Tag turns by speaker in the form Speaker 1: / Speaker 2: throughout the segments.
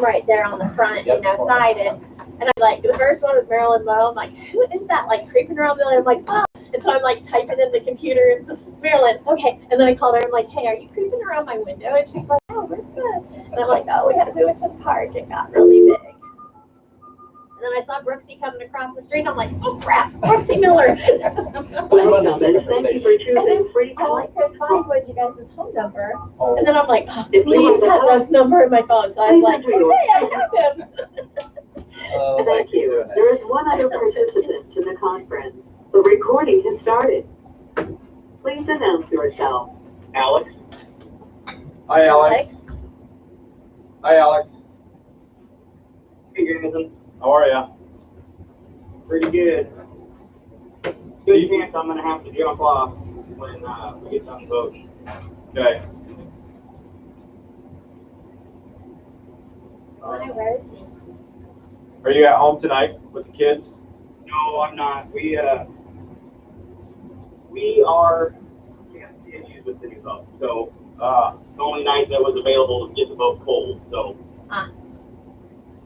Speaker 1: I'm right there on the front, side, and I'm like, the first one was Marilyn Monroe. I'm like, who is that, like, creeping around me? I'm like, oh. And so I'm like typing in the computer, and Marilyn, okay. And then I called her. I'm like, hey, are you creeping around my window? And she's like, oh, where's good? And I'm like, oh, we had to move it to the park. It got really big. And then I saw Brooksy coming across the street. I'm like, oh crap, Brooksy Miller.
Speaker 2: Thank you for choosing free
Speaker 1: All I
Speaker 2: call.
Speaker 1: could find was you guys' phone number. And then I'm like, oh, please have Doug's number in my phone. So I was like, okay, I have him.
Speaker 2: Thank you. There is one other participant to the conference. The recording has started. Please announce yourself.
Speaker 3: Alex. Hi, Alex. Hi, Alex.
Speaker 4: Hey, Jameson.
Speaker 3: How are ya?
Speaker 4: Pretty good. Good chance I'm gonna have to jump off when we get done voting.
Speaker 3: Okay.
Speaker 1: Where is he?
Speaker 3: Are you at home tonight with the kids?
Speaker 4: No, I'm not. We are continued with the new vote. So the only night that was available to get the vote cold. So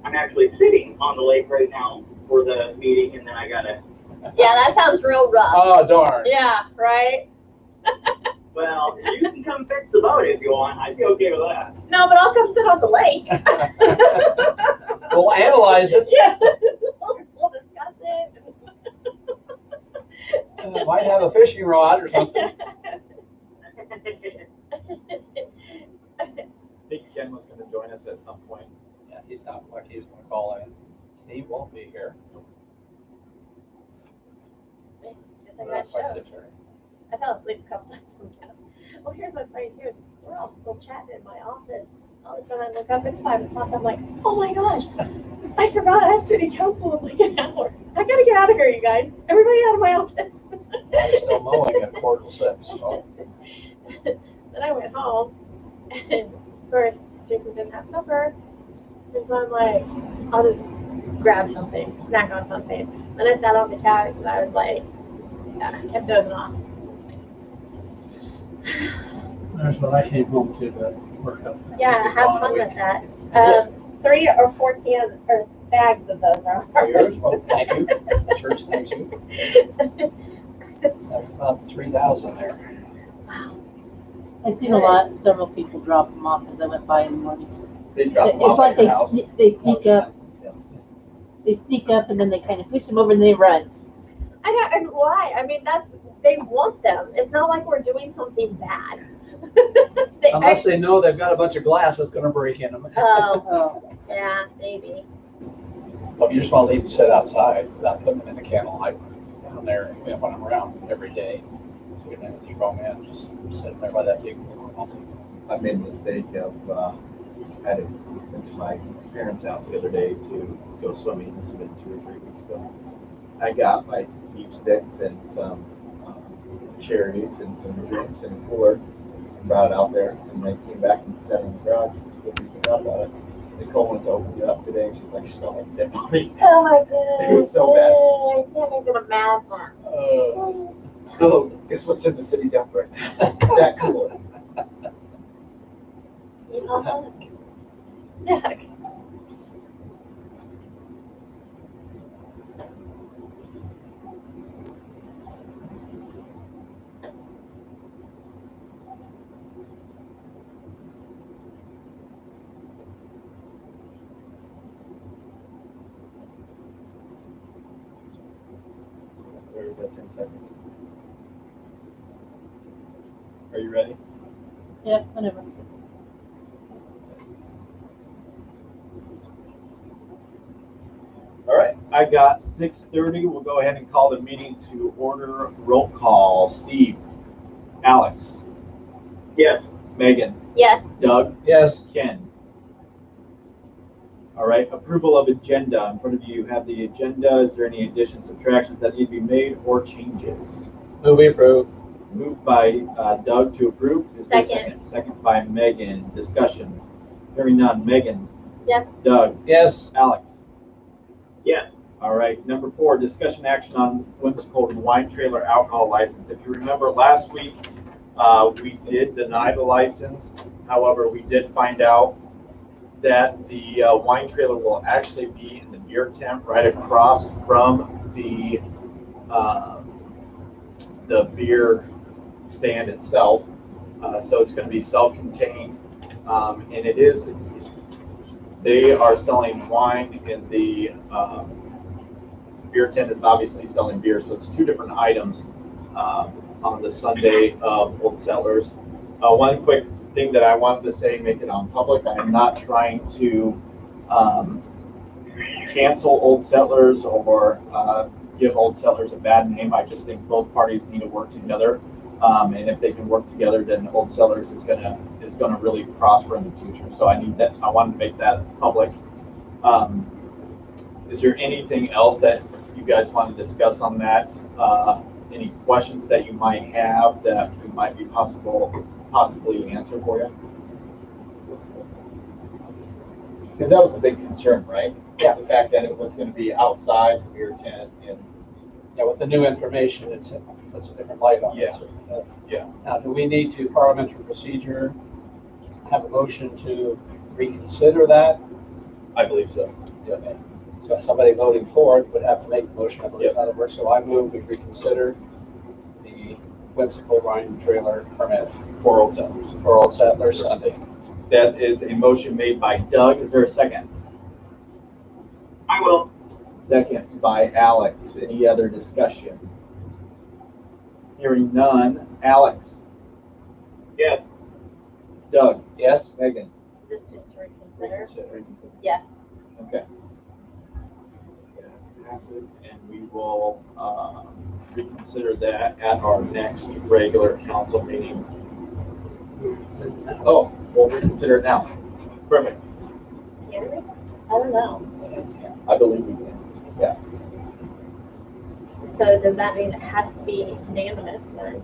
Speaker 4: I'm actually sitting on the lake right now for the meeting, and then I gotta.
Speaker 1: Yeah, that sounds real rough.
Speaker 3: Oh, darn.
Speaker 1: Yeah, right?
Speaker 4: Well, you can come fix the boat if you want. I'd be okay with that.
Speaker 1: No, but I'll come sit on the lake.
Speaker 5: We'll analyze it.
Speaker 1: Yeah, we'll discuss it.
Speaker 5: And I might have a fishing rod or something.
Speaker 3: I think Ken was going to join us at some point.
Speaker 5: Yeah, he's not like he's going to call in. Steve won't be here.
Speaker 1: I fell asleep a couple times on the couch. Well, here's what's funny too is we're all still chatting in my office. All of a sudden I look up, it's 5 o'clock. I'm like, oh my gosh, I forgot I have city council in like an hour. I gotta get out of here, you guys. Everybody out of my office.
Speaker 5: I'm still mowing at 4:06, so.
Speaker 1: Then I went home, and first Jason didn't have supper, and so I'm like, I'll just grab something, snack on something. Then I sat on the couch and I was like, yeah, I kept dozing off.
Speaker 5: That's what I came home to work up.
Speaker 1: Yeah, have fun with that. 3 or 4 cans or bags of those are
Speaker 5: Yours? Well, thank you. Church, thank you. That's about 3,000 there.
Speaker 1: Wow.
Speaker 6: I've seen several people drop them off as I went by in the morning.
Speaker 5: They drop them off
Speaker 6: It's like
Speaker 5: at your house.
Speaker 6: they sneak up. They sneak up and then they kind of push them over and they run.
Speaker 1: I know, and why? I mean, they want them. It's not like we're doing something bad.
Speaker 5: Unless they know they've got a bunch of glass that's going to break in them.
Speaker 1: Oh, yeah, maybe.
Speaker 5: Well, you just want to leave them sit outside without putting them in the kennel. I down there when I'm around every day. So we don't have to throw them in, just sitting there by that big wall.
Speaker 7: I made the mistake of heading into my parents' house the other day to go swimming. This has been 2 or 3 weeks ago. I got my beef sticks and some cherries and some drinks and a cooler and brought it out there. And I came back and sat in the garage and forgot about it. Nicole went to open it up today and she's like, smell like dead body.
Speaker 1: Oh my goodness.
Speaker 7: It was so bad.
Speaker 1: I can't even imagine.
Speaker 7: So guess what's in the city dump right now? That cooler.
Speaker 1: Yuck. Yuck.
Speaker 7: About 10 seconds.
Speaker 3: Are you ready?
Speaker 6: Yeah, whenever.
Speaker 3: All right, I got 6:30. We'll go ahead and call the meeting to order. Roll call. Steve. Alex.
Speaker 4: Yes.
Speaker 3: Megan.
Speaker 1: Yes.
Speaker 3: Doug.
Speaker 5: Yes.
Speaker 3: Ken. All right, approval of agenda. In front of you, you have the agenda. Is there any additions, subtractions that need to be made or changes?
Speaker 5: Move approved.
Speaker 3: Moved by Doug to approve. Is there a
Speaker 1: Second.
Speaker 3: Second by Megan. Discussion. Hearing none. Megan.
Speaker 1: Yes.
Speaker 3: Doug.
Speaker 5: Yes.
Speaker 3: Alex.
Speaker 4: Yes.
Speaker 3: All right, number 4, discussion action on Winston Colton wine trailer alcohol license. If you remember last week, we did deny the license. However, we did find out that the wine trailer will actually be in the beer tent right across from the beer stand itself. So it's going to be self-contained, and it is. They are selling wine in the beer tent. Is obviously selling beer, so it's two different items on the Sunday of Old Settlers. One quick thing that I wanted to say, make it on public. I am not trying to cancel Old Settlers or give Old Settlers a bad name. I just think both parties need to work together, and if they can work together, then Old Settlers is gonna really prosper in the future. So I wanted to make that public. Is there anything else that you guys want to discuss on that? Any questions that you might have that we might be possibly answer for you?
Speaker 5: Because that was a big concern, right? Yeah. The fact that it was going to be outside the beer tent, and yeah, with the new information, it's a different light on it.
Speaker 3: Yeah.
Speaker 5: Now, do we need to parliamentary procedure have a motion to reconsider that?
Speaker 3: I believe so.
Speaker 5: Okay. So somebody voting for it would have to make a motion, I believe that'll work. So I move we reconsider the whimsical wine trailer permit
Speaker 3: For Old Settlers.
Speaker 5: for Old Settlers Sunday.
Speaker 3: That is a motion made by Doug. Is there a second?
Speaker 4: I will.
Speaker 3: Second by Alex. Any other discussion? Hearing none. Alex?
Speaker 4: Yes.
Speaker 3: Doug?
Speaker 5: Yes?
Speaker 3: Megan?
Speaker 1: Is this just to reconsider?
Speaker 3: Reconsider.
Speaker 1: Yes.
Speaker 3: Okay. That passes, and we will reconsider that at our next regular council meeting. Oh, we'll reconsider it now. Perfect.
Speaker 1: Can we? I don't know.
Speaker 3: I believe we can. Yeah.
Speaker 1: So does that mean it has to be unanimous then?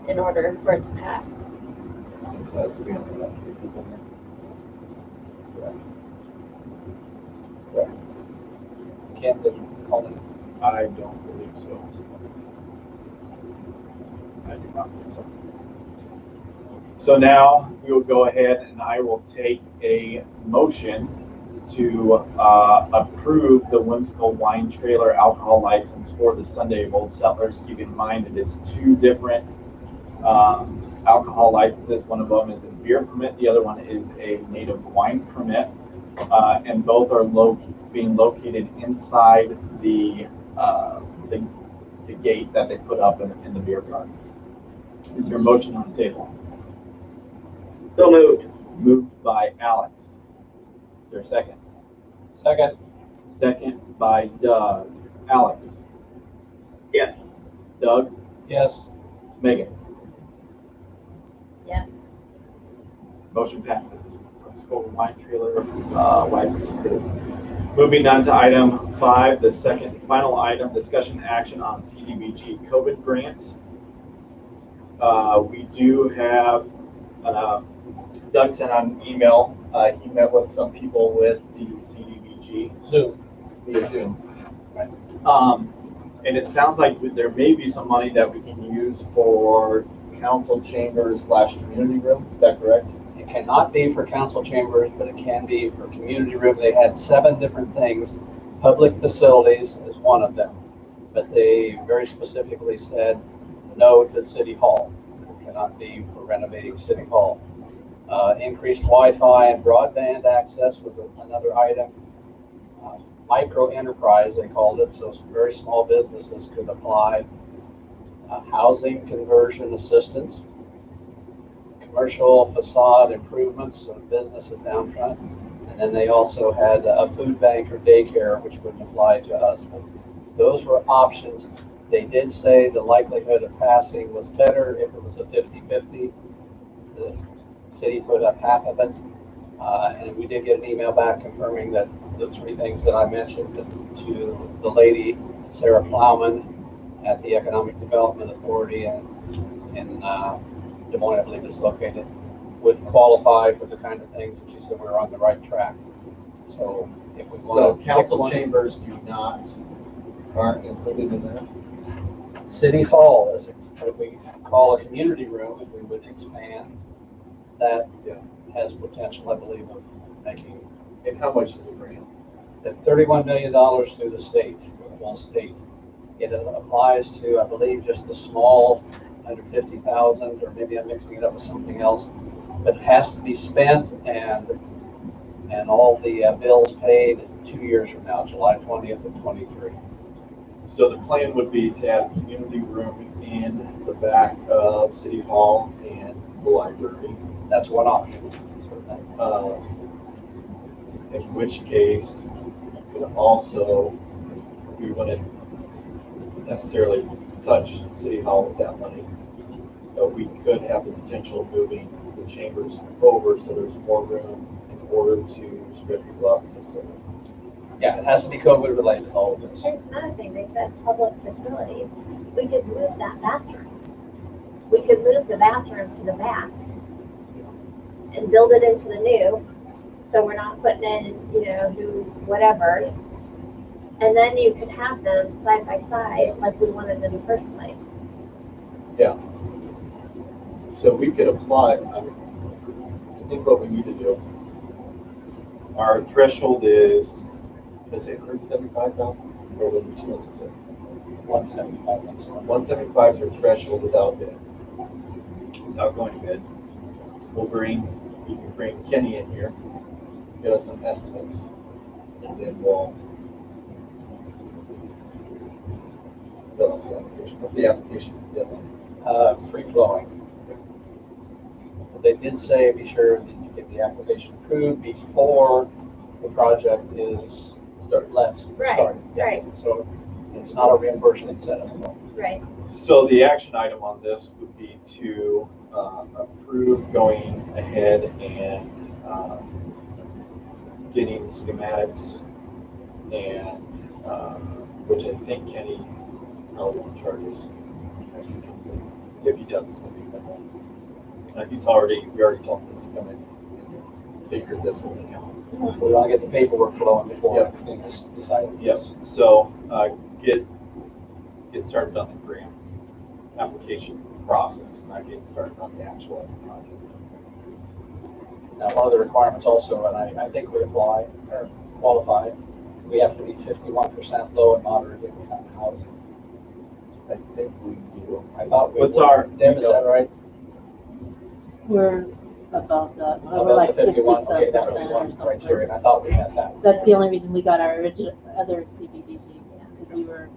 Speaker 1: In order for it to pass?
Speaker 3: That's we have enough people here. Correct.
Speaker 5: Can't call it.
Speaker 3: I don't believe so. I do not believe so. So now we will go ahead and I will take a motion to approve the whimsical wine trailer alcohol license for the Sunday of Old Settlers. Keep in mind it is two different alcohol licenses. One of them is a beer permit, the other one is a native wine permit, and both are being located inside the gate that they put up in the beer garden. Is there a motion on the table?
Speaker 4: So moved.
Speaker 3: Moved by Alex. Is there a second?
Speaker 5: Second.
Speaker 3: Second by Doug. Alex?
Speaker 4: Yes.
Speaker 3: Doug?
Speaker 5: Yes.
Speaker 3: Megan?
Speaker 1: Yes.
Speaker 3: Motion passes. Let's go with wine trailer license approved. Moving on to item 5, the second final item, discussion action on CDBG COVID grant. We do have, Doug sent out an email. He met with some people with the CDBG.
Speaker 5: Zoom.
Speaker 3: Via Zoom. Right. And it sounds like there may be some money that we can use for council chambers / community room. Is that correct?
Speaker 5: It cannot be for council chambers, but it can be for community room. They had 7 different things. Public facilities is one of them, but they very specifically said no to City Hall. It cannot be for renovating City Hall. Increased Wi-Fi and broadband access was another item. Micro enterprise, they called it, so very small businesses could apply. Housing conversion assistance. Commercial facade improvements of businesses down front. And then they also had a food bank or daycare, which wouldn't apply to us. But those were options. They did say the likelihood of passing was better if it was a 50-50. The city put up half of it. And we did get an email back confirming that the 3 things that I mentioned to the lady, Sarah Plowman, at the Economic Development Authority in Des Moines, I believe it's located, would qualify for the kind of things that she said we were on the right track. So if we want to
Speaker 3: council chambers aren't included in that?
Speaker 5: City Hall, if we call a community room, if we would expand that, has potential, I believe, of making
Speaker 7: And how much is the grant?
Speaker 5: at $31 million through the state, for the whole state. It applies to, I believe, just a small, under 50,000, or maybe I'm mixing it up with something else. But it has to be spent and all the bills paid 2 years from now, July 20th of 23.
Speaker 3: So the plan would be to have community room in the back of City Hall and the library.
Speaker 5: That's one option.
Speaker 3: In which case, you could also, we wouldn't necessarily touch City Hall with that money, but we could have the potential of moving the chambers over so there's more room in order to spread people out in this building.
Speaker 5: Yeah, it has to be COVID related, all of this.
Speaker 1: Here's another thing, they said public facilities, we could move that bathroom. We could move the bathroom to the back and build it into the new, so we're not putting in, you know, new whatever. And then you could have them side by side like we wanted in the first place.
Speaker 3: Yeah. So we could apply, I think what we need to do, our threshold is it 175,000 or was it 270?
Speaker 5: 175, that's one.
Speaker 3: 175 is our threshold without bid, without going to bid. You can bring Kenny in here, get us some estimates, and then we'll fill out the application. What's the application deadline?
Speaker 5: Free flowing. But they did say be sure that you get the application approved before the project is started. Yeah.
Speaker 1: Right.
Speaker 5: So it's not a reimbursement set at the moment.
Speaker 1: Right.
Speaker 3: So the action item on this would be to approve going ahead and getting schematics and which I think Kenny probably won't charge us. If he does, it's gonna be minimal. We already told him to come in and figure this whole thing out.
Speaker 5: We want to get the paperwork flowing before
Speaker 3: Yep.
Speaker 5: everything is decided.
Speaker 3: Yes, so get started on the grant application process, not getting started on the actual project.
Speaker 5: Now, one of the requirements also, and I think we apply or qualify, we have to be 51% low and moderate income housing.
Speaker 7: I think we do.
Speaker 5: I thought we
Speaker 3: What's
Speaker 5: were.
Speaker 3: our-
Speaker 5: Deb, is that right?
Speaker 6: We're above that, we're
Speaker 5: Above
Speaker 6: like
Speaker 5: the 51,
Speaker 6: 57%
Speaker 5: okay, that was
Speaker 6: or
Speaker 5: one
Speaker 6: something.
Speaker 5: criteria, and I thought we had that.
Speaker 6: That's the only reason we got our original, other CBDG, because we were,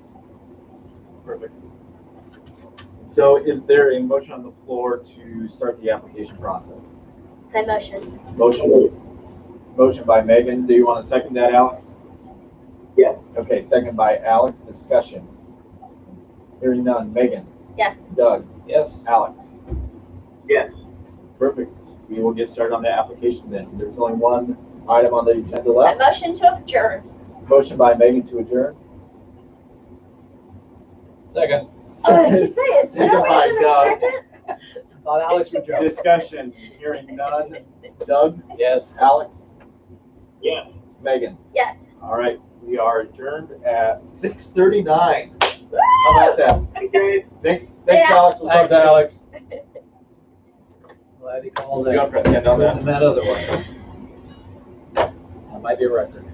Speaker 3: Perfect. So is there a motion on the floor to start the application process?
Speaker 1: My motion.
Speaker 3: Motion by Megan. Do you want to second that, Alex?
Speaker 4: Yes.
Speaker 3: Okay, second by Alex. Discussion. Hearing none. Megan,
Speaker 1: Yes.
Speaker 3: Doug,
Speaker 5: Yes.
Speaker 3: Alex.
Speaker 4: Yes.
Speaker 3: Perfect. We will get started on the application then. There's only one item on the agenda
Speaker 1: My
Speaker 3: left.
Speaker 1: motion to adjourn.
Speaker 3: Motion by Megan to adjourn.
Speaker 5: Second.
Speaker 1: Keep saying,
Speaker 3: Second
Speaker 1: no,
Speaker 3: by
Speaker 1: wait a
Speaker 3: Doug.
Speaker 1: minute.
Speaker 5: Thought Alex would jump.
Speaker 3: Discussion. Hearing none. Doug,
Speaker 5: Yes.
Speaker 3: Alex,
Speaker 4: Yes.
Speaker 3: Megan.
Speaker 1: Yes.
Speaker 3: All right, we are adjourned at 6:39. How about that?
Speaker 4: Okay.
Speaker 3: Thanks,
Speaker 1: Yeah.
Speaker 3: Alex. We'll talk
Speaker 5: Thanks,
Speaker 3: to you.
Speaker 5: Alex. Glad you called
Speaker 3: You
Speaker 5: in.
Speaker 3: want to press hand on that?
Speaker 5: That other one. That might be a record.